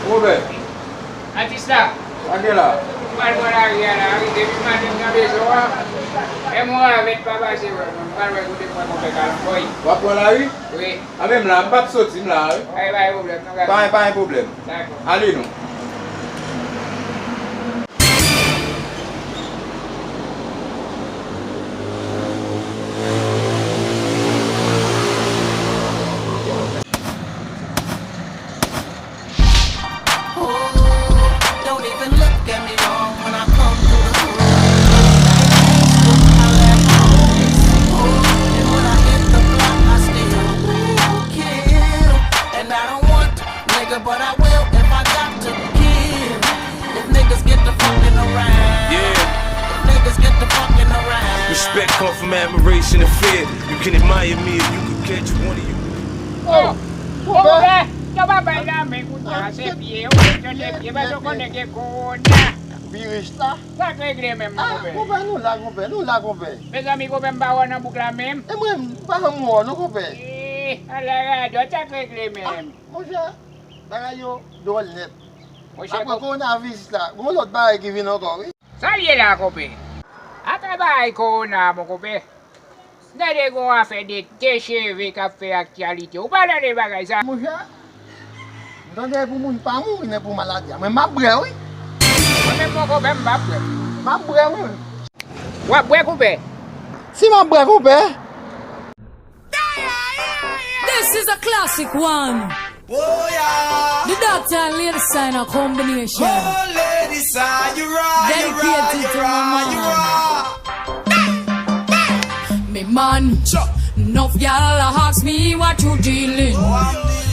Robert, Artista, aquela. bukan lagi ada lagi Dewi Madin ngabe soa. Emo bet baba sih, bukan lagi udah mau pegang koi. Wapo lari? Oui, A même là, pas sorti là. vai problem, não Pas un problème. D'accord. Allez nous. Don't even look at me wrong when I come through the hood. I let home. And when I hit the block, I still kill. And I don't want nigga, but I will if I got to kill. If niggas get the fucking around. Yeah. If niggas get the fucking around. Respect comes from admiration and fear. You can admire me if you could catch one of you. Oke, coba bayar mengkunya sepio, jadi baru kone ke kona. Virus lah. Tak kaya gede mem Ah, kobe. kobe nou la kobe. Pesa mi kobe mbawa na bukla mem. E mwen, bahan mwen nou kobe. Ala do tak kaya gede mem. Monshe, bagay yo dol net. Moshe Apre ko. kon na virus la, goun lot bagay ki vin ankon. Salye la kobe. Akaba ko na mo kobe. Nade go a fe de TCV ka fe actuality. Ou pa de bagay sa. Monshe, mwen de pou moun pa moun, ne pou maladya. Mwen mabre wè. Mwen mo kobe mbapwe. Mabre wè. Wap bwe kobe. Si mabre kobe, This is a classic one. Oh yeah. The Doctor and Lady Sign a combination. Oh ladies, you raw, Dedicated to my man. Me man, enough y'all ask me what you dealing.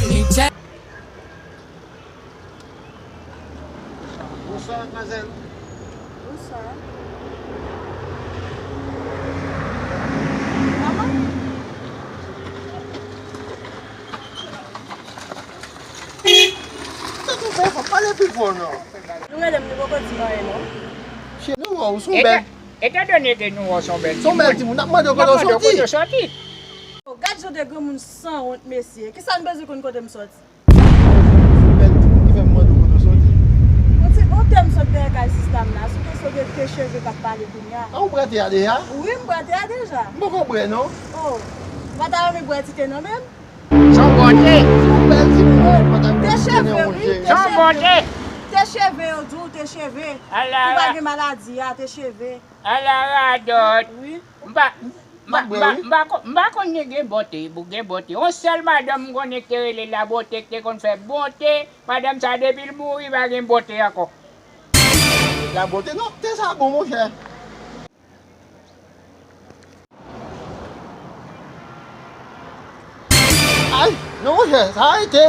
Me tell bonsoir mazel. Sa tou fe, fa pale pi fon nou. Nou edem ni boko di mare nou. Che nou wou, son bel. Eta donne ke nou son ben. Son bel ti moun, nakman de kodo soti. Soti. Gad jo de gwen moun san ont mesye. Ki san bezi kon kote msot? Son bel ti moun ki fe mman de kodo soti. On tem sot de ekal sistem la. Sou ke so de te cheve kap pale dunya. A ou brete yade ya? Oui, mbwate ya deja. Mwen kon bre nou? Oh, mbata wè mi bwate te nan men? Son bonte. Son bel ti moun, pata Te cheve, oui. Son bonte. Te cheve yo djou, te cheve. Ala. Ou bagi maladi ya, te cheve. Ala radot. Oui. Mba konye gen bote, bu gen bote. On sel madame konye kerele la bote te kon fe bote. Madame sa depil mouri ba gen bote ako. La bote nou, te sa bon mwen chè. Ay, nou mwen chè, sa a ite.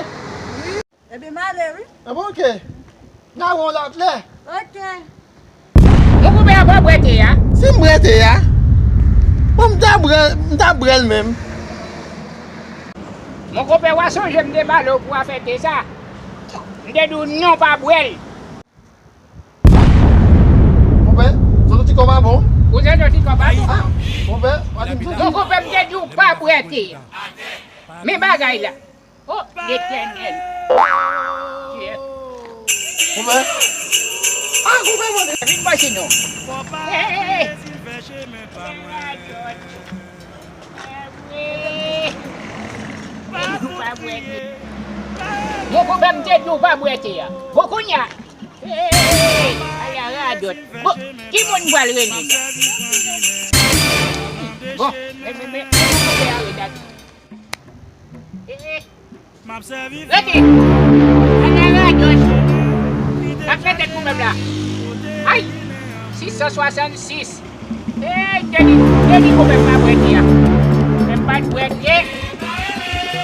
Ebe male, oui. E bon ke, nan won lot le. Ok. Mou koube a pa bwete ya. Si m brete ya, pou mta brel men. Mou koube wason jem de balo pou a fete sa. Mde dou non pa bwel. Mwen pe, soto ti koma bon? Ou se do ti kopa? Ah, mwen pe, wadi m Mou soto. koube mde dou pa bwete. Me bagay la. Oh, detenel. Mwen pe, ah, mwen pe mwen de. Vin pa sino. Hey. Mou koube mde dou pa bwete ya. Bokunya. Hey. Ala radot. Ki moun bwal reni? Bon, me koube a redat. Ready? Ala radot. Après tête pour même là. Aïe! 666. Eh, Denis, pour même pas boîtier. Même pas de boîtier.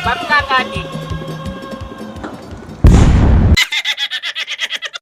Pas de cacade.